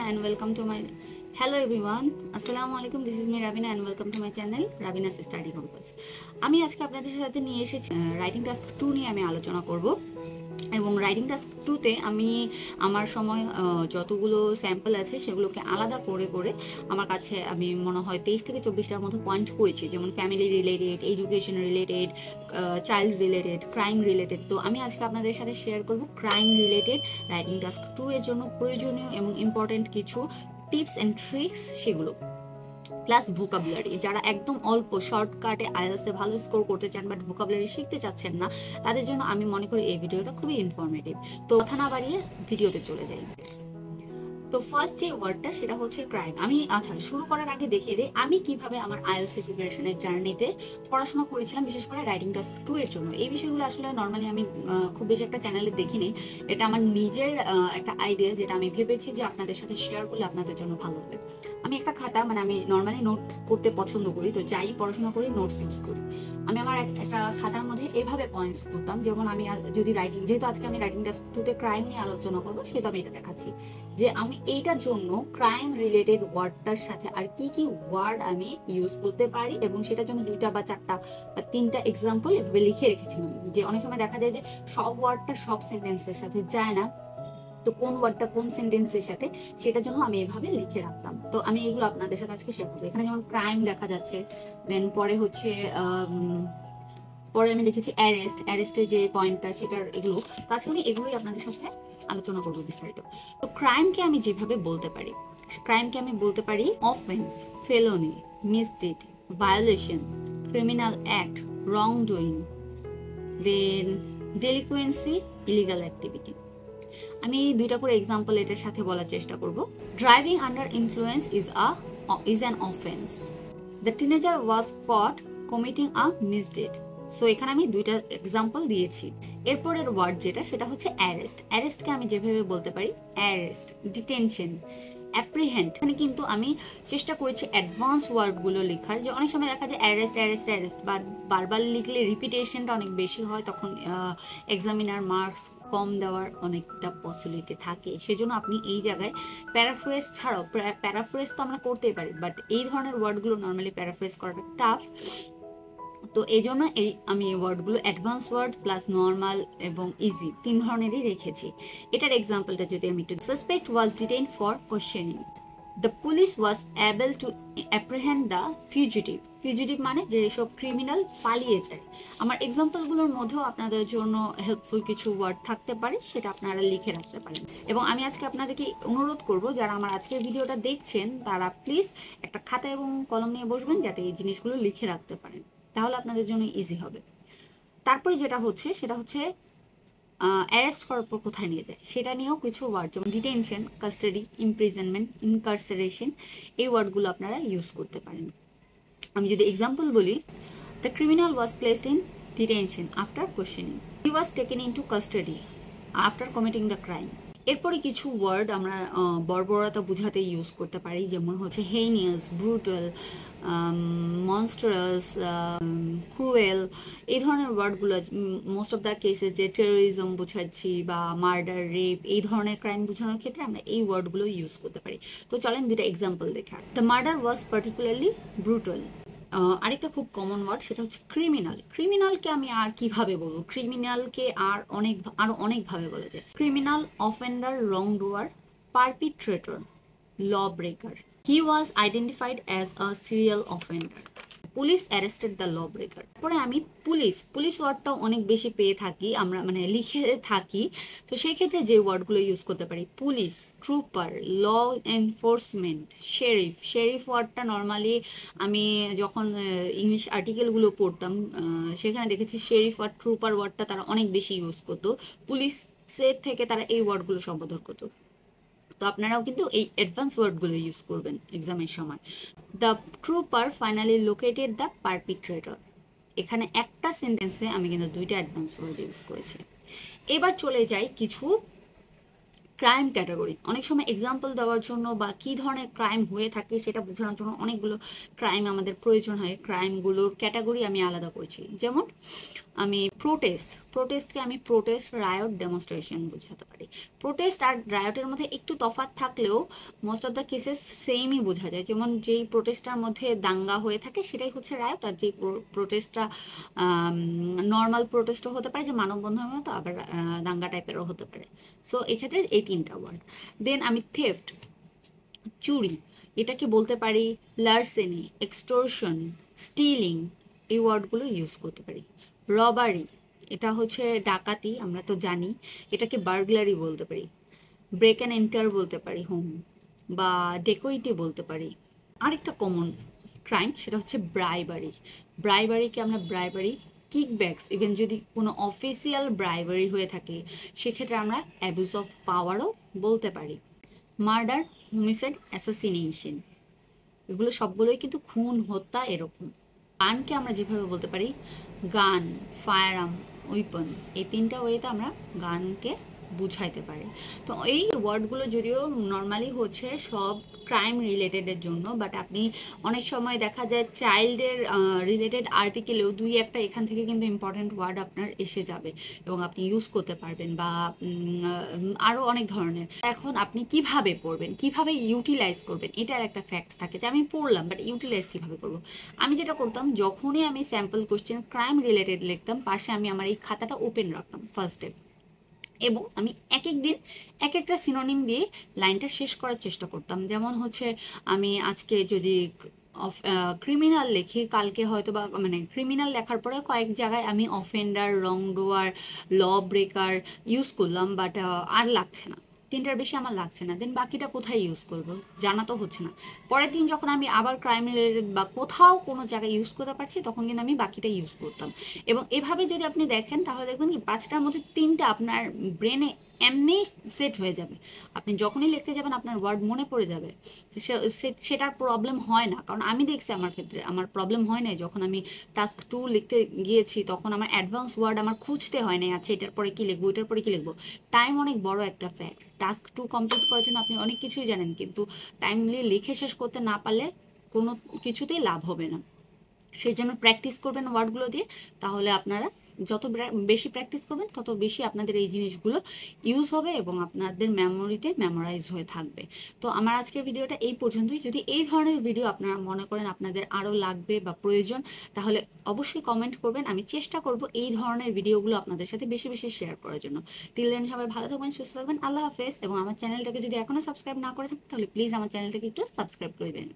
and welcome to my hello everyone. Assalamu alaikum. This is me Rabina and welcome to my channel Rabina's Study Compass. আমি আজকে আপনাদের সাথে নিয়ে এসেছি writing task 2 নিয়ে আমি আলোচনা করব এবং রাইটিং টাস্ক 2 তে আমি আমার সময় যতগুলো স্যাম্পল আছে সেগুলোকে আলাদা করে করে আমার কাছে আমি মনে হয় 23 থেকে 24টার মতো পয়েন্ট করেছি, যেমন family related, education related, child related, crime related. তো আমি আজকে আপনাদের সাথে শেয়ার করব ক্রাইম রিলেটেড রাইটিং টাস্ক 2 এর জন্য প্রয়োজনীয় এবং ইম্পর্টেন্ট কিছু টিপস এন্ড ট্রিক্স, সেগুলো প্লাস ভোকাবুলারি। যারা একদম অল্প শর্টকাটে আইএলটিএস এ ভালো স্কোর করতে চান বাট ভোকাবুলারি শিখতে চাচ্ছেন না, তাদের জন্য আমি মনে করি এই ভিডিওটা খুবই ইনফরমেটিভ। তো কথা না বাড়িয়ে ভিডিওতে চলে যাই। তো ফার্স্ট যে ওয়ার্ডটা সেটা হচ্ছে ক্রাইম। আমি শুরু করার আগে দেখিয়ে দিই আমি কিভাবে আমার আইএলটিএস প্রিপারেশনের জার্নিতে পড়াশোনা করেছিলাম, বিশেষ করে রাইটিং টাস্ক 2 এর জন্য। এই বিষয়গুলো আসলে নর্মালি আমি খুব বেশি একটা চ্যানেলে দেখিনি, এটা আমার নিজের একটা আইডিয়া, যেটা আমি ভেবেছি যে আপনাদের সাথে শেয়ার করলে আপনাদের জন্য ভালো হবে। আমি একটা খাতা, আমি নর্মালি নোট করতে পছন্দ করি, তো যাই পড়াশোনা করি নোটস ইউজ করি। আমি আমার একটা খাতার মধ্যে এভাবে পয়েন্টস করতাম, যেমন আমি যদি রাইটিং, যেহেতু আজকে আমি রাইটিং টাস্ক 2 তে ক্রাইম নিয়ে আলোচনা করবো, সেটা আমি এটা দেখাচ্ছি যে আমি এইটার জন্য ক্রাইম রিলেটেড ওয়ার্ডটার সাথে আর কি কি ওয়ার্ড আমি ইউজ করতে পারি, এবং সেটার জন্য 2টা বা 4টা বা 3টা এক্সাম্পল এভাবে লিখে রেখেছিলাম। যে অনেক সময় দেখা যায় যে সব ওয়ার্ডটা সব সেন্টেন্সের সাথে যায় না, তো কোন ওয়ার্ডটা কোন সেন্টেন্সের সাথে, সেটার জন্য আমি এভাবে লিখে রাখতাম। তো আমি এগুলো আপনাদের সাথে আজকে শেয়ার করবো। এখানে যেমন ক্রাইম দেখা যাচ্ছে, দেন পরে হচ্ছে পরে আমি লিখেছি অ্যারেস্টের যে পয়েন্টটা সেটার এগুলো। তো আজকে আমি এগুলোই আপনাদের সাথে আলোচনা করবো বিস্তারিত। তো ক্রাইমকে আমি যেভাবে বলতে পারি, offence, felony, misdeed, violation, criminal act, wrongdoing, then delinquency, illegal activity. আমি 2টা করে এক্সাম্পল এটার সাথে বলার চেষ্টা করব। Driving under influence is an offence. The teenager was caught committing a misdeed. So এখানে আমি 2টা এক্সাম্পল দিয়েছি। এরপরের ওয়ার্ড যেটা, সেটা হচ্ছে অ্যারেস্টকে আমি যেভাবে বলতে পারি অ্যারেস্ট, ডিটেনশন, অ্যাপ্রিহেন্ড। এখানে কিন্তু আমি চেষ্টা করেছি অ্যাডভান্স ওয়ার্ডগুলো লেখার, যে অনেক সময় দেখা যায় অ্যারেস্ট বারবার লিখলে রিপিটেশনটা অনেক বেশি হয়, তখন এক্সামিনার মার্কস কম দেওয়ার অনেকটা পসিবিলিটি থাকে। সেজন্য আপনি এই জায়গায় প্যারাফ্রেজ ছাড়াও, প্যারাফ্রেজ তো আমরা করতেই পারি, বাট এই ধরনের ওয়ার্ডগুলো নর্মালি প্যারাফ্রেজ করাটা টাফ। তো এই জন্য আমি এই ওয়ার্ডগুলো অ্যাডভান্স ওয়ার্ড প্লাস নর্মাল এবং ইজি 3 ধরনেরই রেখেছি। এটার এক্সাম্পলটা যদি আমি একটু, suspect was detain for questioning, the police was able to apprehend the fugitive মানে যেসব ক্রিমিনাল পালিয়ে যায়। আমার এক্সাম্পলগুলোর মধ্যেও আপনাদের জন্য হেল্পফুল কিছু ওয়ার্ড থাকতে পারে, সেটা আপনারা লিখে রাখতে পারেন। এবং আমি আজকে আপনাদেরকে অনুরোধ করব, যারা আমার আজকের ভিডিওটা দেখছেন তারা প্লিজ একটা খাতা এবং কলম নিয়ে বসবেন, যাতে এই জিনিসগুলো লিখে রাখতে পারেন, তাহলে আপনাদের জন্য ইজি হবে। তারপরে যেটা হচ্ছে সেটা হচ্ছে অ্যারেস্ট করার পর কোথায় নিয়ে যায়, সেটা নিয়েও কিছু ওয়ার্ড, যেমন ডিটেনশন, কাস্টাডি, ইমপ্রিজনমেন্ট, ইনকারসারেশন, এই ওয়ার্ডগুলো আপনারা ইউজ করতে পারেন। আমি যদি এক্সাম্পল বলি, the criminal was placed in detention after questioning, he was taken into custody after committing the crime. এরপরে কিছু ওয়ার্ড আমরা বর্বরতা বোঝাতে ইউজ করতে পারি, যেমন হচ্ছে হেইনিয়াস, ব্রুটাল, মনস্টারাস, ক্রুয়েল, এই ধরনের ওয়ার্ডগুলো মোস্ট অফ দ্য কেসেস যে টেরোরিজম বোঝাচ্ছি বা মার্ডার, রেপ, এই ধরনের ক্রাইম বোঝানোর ক্ষেত্রে আমরা এই ওয়ার্ডগুলো ইউজ করতে পারি। তো চলেন 2টা এক্সাম্পল দেখা। The murder was particularly brutal. আরেকটা খুব কমন ওয়ার্ড, সেটা হচ্ছে ক্রিমিনালকে আমি আর কিভাবে বলবো, ক্রিমিনালকে আরো অনেকভাবে বলা যায়। Criminal, offender, wrongdoer, perpetrator, lawbreaker. He was identified as a serial offender. Police arrested the lawbreaker. পরে আমি পুলিশ ওয়ার্ডটাও অনেক বেশি পেয়ে থাকি, আমরা লিখে থাকি। তো সেই ক্ষেত্রে যে ওয়ার্ডগুলো ইউজ করতে পারি, police, trooper, law enforcement, sheriff ওয়ার্ডটা নর্মালি আমি যখন ইংলিশ আর্টিকেলগুলো পড়তাম সেখানে দেখেছি শেরিফ আর ট্রুপার ওয়ার্ডটা তারা অনেক বেশি ইউজ করতো, পুলিশের থেকে তারা এই ওয়ার্ডগুলো সম্বোধন করতো। তো আপনারাও কিন্তু এই অ্যাডভান্স ওয়ার্ডগুলো ইউজ করবেন এক্সামের সময়। The trooper finally located the perpetrator. এখানে একটা সেন্টেন্সে আমি কিন্তু 2টা অ্যাডভান্স ওয়ার্ড ইউজ করেছি। এবার চলে যাই কিছু ক্রাইম ক্যাটাগরি। অনেক সময় এক্সাম্পল দেওয়ার জন্য বা কী ধরনের ক্রাইম হয়ে থাকে সেটা বোঝানোর জন্য অনেকগুলো ক্রাইম আমাদের প্রয়োজন হয়। ক্রাইমগুলোর ক্যাটাগরি আমি আলাদা করেছি, যেমন আমি প্রোটেস্টকে আমি প্রোটেস্ট, রায়ট, ডেমনস্ট্রেশন বোঝাতে পারি। প্রোটেস্ট আর রায়টের মধ্যে একটু তফাৎ থাকলেও মোস্ট অফ দ্য কেসেস সেমই বোঝা যায়। যেমন যেই প্রোটেস্টটার মধ্যে দাঙ্গা হয়ে থাকে সেটাই হচ্ছে রায়ট, আর যেই প্রোটেস্টটা নর্মাল প্রোটেস্টও হতে পারে, যে মানববন্ধনের মতো, আবার দাঙ্গা টাইপেরও হতে পারে। সো এক্ষেত্রে এই 3টা ওয়ার্ড। দেন আমি থেফট, চুরি, এটাকে বলতে পারি লার্সেনি, এক্সটোরশন, স্টিলিং, এই ওয়ার্ডগুলো ইউজ করতে পারি। রবারি, এটা হচ্ছে ডাকাতি, আমরা তো জানি, এটাকে বার্গলারি বলতে পারি। ব্রেক অ্যান্ড এন্টার বলতে পারি হোম, বা ডেকোইটি বলতে পারি। আরেকটা কমন ক্রাইম সেটা হচ্ছে ব্রাইবারিকে আমরা ব্রাইবারি, কিকব্যাকস, ইভেন যদি কোনো অফিসিয়াল ব্রাইবারি হয়ে থাকে সেক্ষেত্রে আমরা অ্যাবিউজ অফ পাওয়ারও বলতে পারি। মার্ডার, হোমিসাইড, অ্যাসাসিনেশন, এগুলো সবগুলোই কিন্তু খুন, হত্যা এরকম। গানকে আমরা যেভাবে বলতে পারি গান, ফায়ার আর্ম, উইপন, এই 3টা ওয়েতে আমরা গানকে বুঝাইতে পারি। তো এই ওয়ার্ডগুলো যদিও নর্মালি হচ্ছে সব ক্রাইম রিলেটেডের জন্য, বাট আপনি অনেক সময় দেখা যায় চাইল্ডের রিলেটেড আর্টিকেলেও 2-1টা এখান থেকে কিন্তু ইম্পর্টেন্ট ওয়ার্ড আপনার এসে যাবে এবং আপনি ইউজ করতে পারবেন, বা আরও অনেক ধরনের। এখন আপনি কিভাবে পড়বেন, কিভাবে ইউটিলাইজ করবেন, এটার একটা ফ্যাক্ট থাকে যে আমি পড়লাম বাট ইউটিলাইজ কিভাবে করব। আমি যেটা করতাম, যখনই আমি স্যাম্পল কোশ্চেন ক্রাইম রিলেটেড লিখতাম, পাশে আমি আমার এই খাতাটা ওপেন রাখতাম ফার্স্টে, এবং আমি এক এক দিন এক একটা সিনোনিম দিয়ে লাইনটা শেষ করার চেষ্টা করতাম। যেমন হচ্ছে আমি আজকে যদি ক্রিমিনাল লিখি, কালকে হয়তো বা মানে ক্রিমিনাল লেখার পরে কয়েক জায়গায় আমি অফেন্ডার, রং ডুয়ার, ল ব্রেকার ইউজ করলাম, বাট আর লাগছে না, 3টার বেশি আমার লাগছে না। দেন বাকিটা কোথায় ইউজ করব জানা তো হচ্ছে না। পরের দিন যখন আমি আবার ক্রাইম রিলেটেড বা কোথাও কোনো জায়গায় ইউজ করতে পারছি, তখন কিন্তু আমি বাকিটা ইউজ করতাম। এবং এভাবে যদি আপনি দেখেন তাহলে দেখবেন কি 5টার মধ্যে 3টা আপনার ব্রেনে এমনি সেট হয়ে যাবে। আপনি যখনই লিখতে যাবেন আপনার ওয়ার্ড মনে পড়ে যাবে, সেটার প্রবলেম হয় না। কারণ আমি দেখছি আমার ক্ষেত্রে আমার প্রবলেম হয় নাই। যখন আমি টাস্ক 2 লিখতে গিয়েছি তখন আমার অ্যাডভান্স ওয়ার্ড আমার খুঁজতে হয় নাই, আচ্ছা এটার পরে কী লিখবো, এটার পরে কী লিখবো। টাইম অনেক বড় একটা ফ্যাক্ট। টাস্ক 2 কমপ্লিট করার জন্য আপনি অনেক কিছুই জানেন, কিন্তু টাইমলি লিখে শেষ করতে না পারলে কোনো কিছুতেই লাভ হবে না। সেই জন্য প্র্যাকটিস করবেন ওয়ার্ডগুলো দিয়ে, তাহলে আপনারা যত বেশি প্র্যাকটিস করবেন তত বেশি আপনাদের এই জিনিসগুলো ইউজ হবে এবং আপনাদের মেমোরিতে মেমোরাইজ হয়ে থাকবে। তো আমার আজকের ভিডিওটা এই পর্যন্তই। যদি এই ধরনের ভিডিও আপনারা মনে করেন আপনাদের আরও লাগবে বা প্রয়োজন, তাহলে অবশ্যই কমেন্ট করবেন। আমি চেষ্টা করব এই ধরনের ভিডিওগুলো আপনাদের সাথে বেশি বেশি শেয়ার করার জন্য। টিল দেন সবাই ভালো থাকবেন, সুস্থ থাকবেন, আল্লাহ হাফেজ। এবং আমার চ্যানেলটাকে যদি এখনও সাবস্ক্রাইব না করে থাকেন তাহলে প্লিজ আমার চ্যানেলটাকে একটু সাবস্ক্রাইব করে দেবেন।